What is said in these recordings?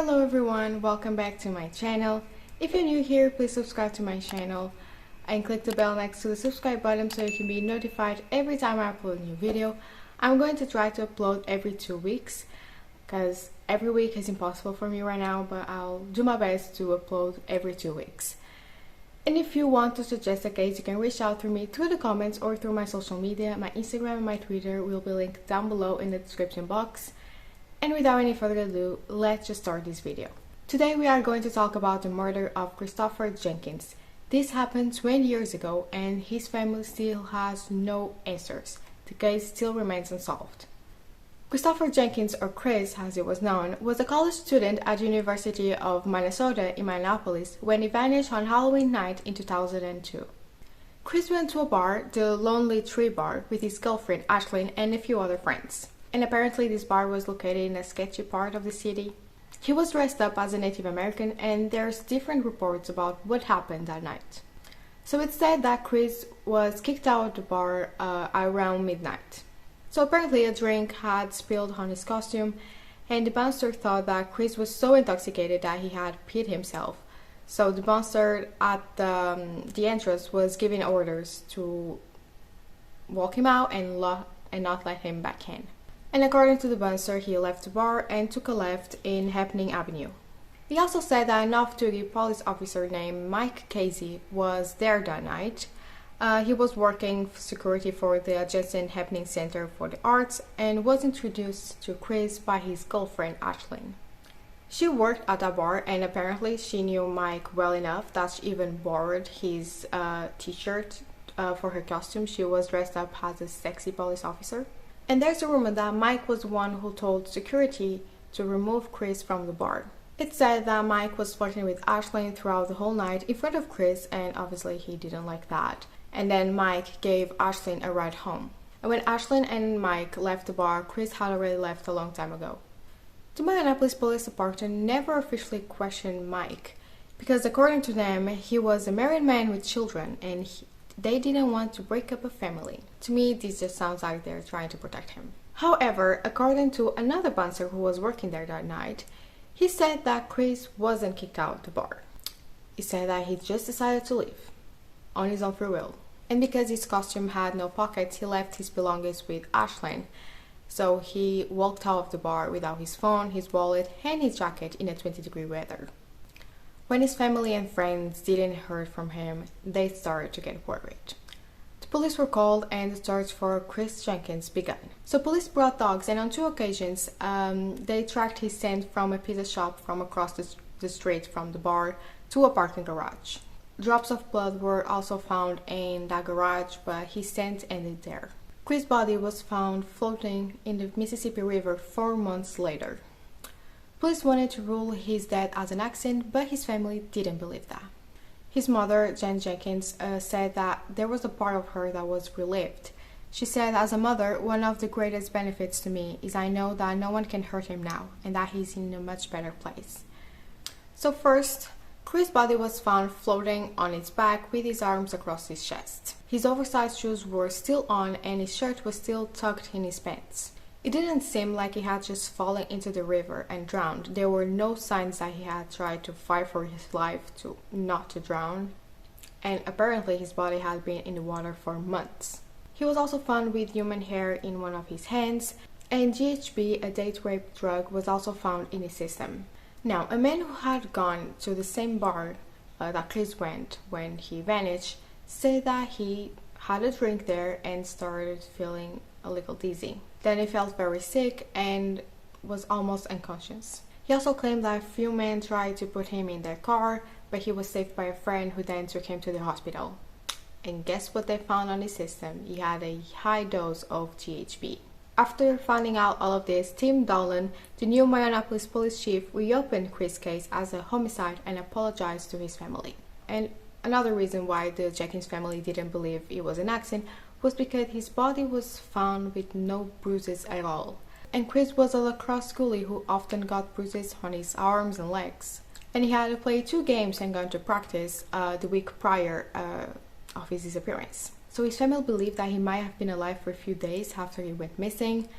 Hello everyone, welcome back to my channel. If you're new here, please subscribe to my channel and click the bell next to the subscribe button so you can be notified every time I upload a new video. I'm going to try to upload every 2 weeks because every week is impossible for me right now, but I'll do my best to upload every 2 weeks. And if you want to suggest a case, you can reach out to me through the comments or through my social media. My Instagram and my Twitter will be linked down below in the description box. And without any further ado, let's just start this video. Today we are going to talk about the murder of Christopher Jenkins. This happened 20 years ago and his family still has no answers. The case still remains unsolved. Christopher Jenkins, or Chris as he was known, was a college student at the University of Minnesota in Minneapolis when he vanished on Halloween night in 2002. Chris went to a bar, the Lonely Tree Bar, with his girlfriend Ashlyn and a few other friends. And apparently this bar was located in a sketchy part of the city. He was dressed up as a Native American and there's different reports about what happened that night. So it's said that Chris was kicked out of the bar around midnight. So apparently a drink had spilled on his costume and the bouncer thought that Chris was so intoxicated that he had peed himself. So the bouncer at the entrance was giving orders to walk him out and not let him back in. And according to the bouncer, he left the bar and took a left in Happening Avenue. He also said that an off-duty police officer named Mike Casey was there that night. He was working security for the adjacent Happening Center for the Arts and was introduced to Chris by his girlfriend Ashlyn. She worked at that bar and apparently she knew Mike well enough that she even borrowed his t-shirt for her costume. She was dressed up as a sexy police officer. And there's a rumor that Mike was the one who told security to remove Chris from the bar. It's said that Mike was flirting with Ashlyn throughout the whole night in front of Chris, and obviously he didn't like that. And then Mike gave Ashlyn a ride home. And when Ashlyn and Mike left the bar, Chris had already left a long time ago. The Minneapolis Police Department never officially questioned Mike, because according to them, he was a married man with children and they didn't want to break up a family. To me, this just sounds like they're trying to protect him. However, according to another bouncer who was working there that night, he said that Chris wasn't kicked out of the bar. He said that he just decided to leave on his own free will. And because his costume had no pockets, he left his belongings with Ashlyn. So he walked out of the bar without his phone, his wallet, and his jacket in a 20-degree weather. When his family and friends didn't hear from him, they started to get worried. The police were called and the search for Chris Jenkins began. So police brought dogs and on 2 occasions they tracked his scent from a pizza shop from across the street from the bar to a parking garage. Drops of blood were also found in that garage, but his scent ended there. Chris' body was found floating in the Mississippi River 4 months later. Police wanted to rule his death as an accident, but his family didn't believe that. His mother, Jen Jenkins, said that there was a part of her that was relieved. She said, "As a mother, one of the greatest benefits to me is I know that no one can hurt him now and that he's in a much better place." So first, Chris' body was found floating on his back with his arms across his chest. His oversized shoes were still on and his shirt was still tucked in his pants. It didn't seem like he had just fallen into the river and drowned. There were no signs that he had tried to fight for his life not to drown. And apparently his body had been in the water for months. He was also found with human hair in one of his hands, and GHB, a date rape drug, was also found in his system. Now, a man who had gone to the same bar that Chris went when he vanished said that he had a drink there and started feeling a little dizzy. Then he felt very sick and was almost unconscious. He also claimed that a few men tried to put him in their car, but he was saved by a friend who then took him to the hospital. And guess what they found on his system? He had a high dose of GHB. After finding out all of this, Tim Dolan, the new Minneapolis police chief, reopened Chris' case as a homicide and apologized to his family. And another reason why the Jenkins family didn't believe it was an accident was because his body was found with no bruises at all. And Chris was a lacrosse goalie who often got bruises on his arms and legs. And he had played 2 games and gone to practice the week prior of his disappearance. So his family believed that he might have been alive for a few days after he went missing,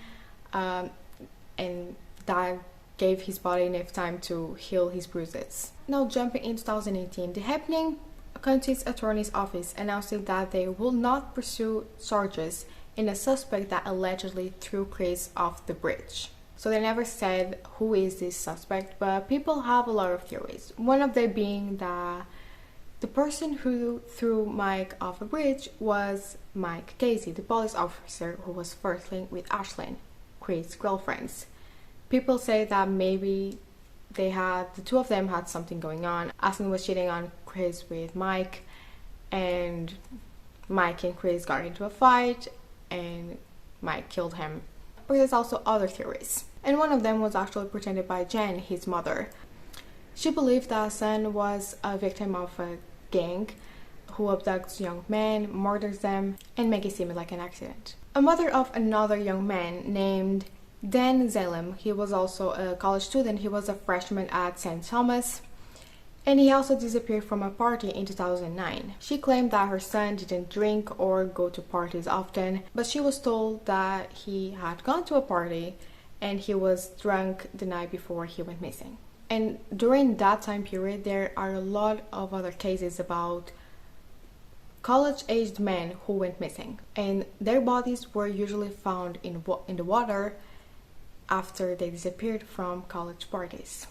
and that gave his body enough time to heal his bruises. Now jumping in 2018, the Happening County's attorney's office announcing that they will not pursue charges in a suspect that allegedly threw Chris off the bridge. So they never said who is this suspect, but people have a lot of theories. One of them being that the person who threw Mike off a bridge was Mike Casey, the police officer who was first linked with Ashlyn, Chris' girlfriends. People say that maybe the two of them had something going on. Ashlyn was cheating on Chris with Mike, and Mike and Chris got into a fight, and Mike killed him. But there's also other theories, and one of them was actually pretended by Jen, his mother. She believed that her son was a victim of a gang who abducts young men, murders them, and make it seem like an accident. A mother of another young man named Dan Zalem, he was also a college student. He was a freshman at St. Thomas, and he also disappeared from a party in 2009. She claimed that her son didn't drink or go to parties often, but she was told that he had gone to a party and he was drunk the night before he went missing. And during that time period, there are a lot of other cases about college-aged men who went missing, and their bodies were usually found in the water after they disappeared from college parties.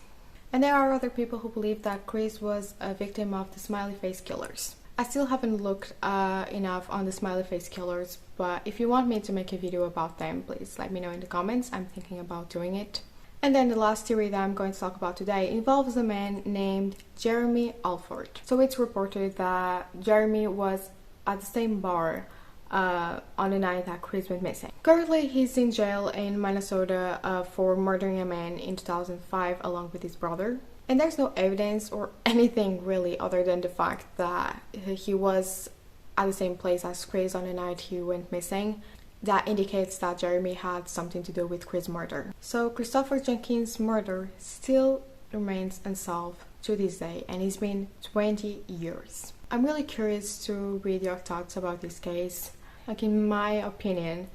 And there are other people who believe that Chris was a victim of the smiley face killers. I still haven't looked enough on the smiley face killers, but if you want me to make a video about them, please let me know in the comments. I'm thinking about doing it. And then the last theory that I'm going to talk about today involves a man named Jeremy Alford. So it's reported that Jeremy was at the same bar on the night that Chris went missing. Currently, he's in jail in Minnesota for murdering a man in 2005 along with his brother. And there's no evidence or anything really other than the fact that he was at the same place as Chris on the night he went missing that indicates that Jeremy had something to do with Chris' murder. So Christopher Jenkins' murder still remains unsolved to this day, and it's been 20 years. I'm really curious to read your thoughts about this case. Like, in my opinion,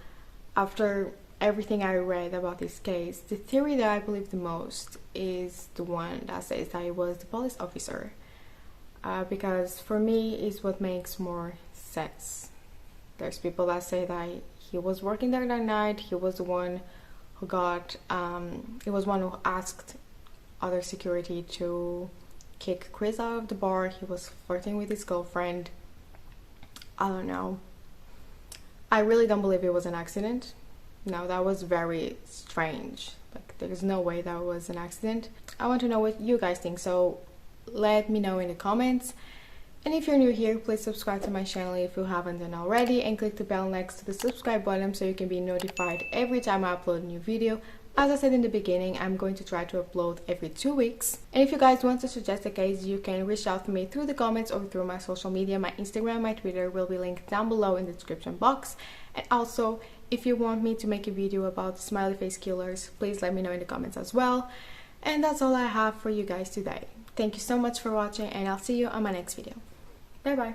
after everything I read about this case, the theory that I believe the most is the one that says that it was the police officer, because for me it's what makes more sense. There's people that say that he was working there that night, he was the one who he was one who asked other security to kick Chris out of the bar, he was flirting with his girlfriend. I don't know. I really don't believe it was an accident. No, that was very strange. Like, there's no way that was an accident. I want to know what you guys think, so let me know in the comments. And if you're new here, please subscribe to my channel if you haven't done already, and click the bell next to the subscribe button so you can be notified every time I upload a new video. As I said in the beginning, I'm going to try to upload every 2 weeks. And if you guys want to suggest a case, you can reach out to me through the comments or through my social media. My Instagram, my Twitter will be linked down below in the description box. And also, if you want me to make a video about smiley face killers, please let me know in the comments as well. And that's all I have for you guys today. Thank you so much for watching, and I'll see you on my next video. Bye bye.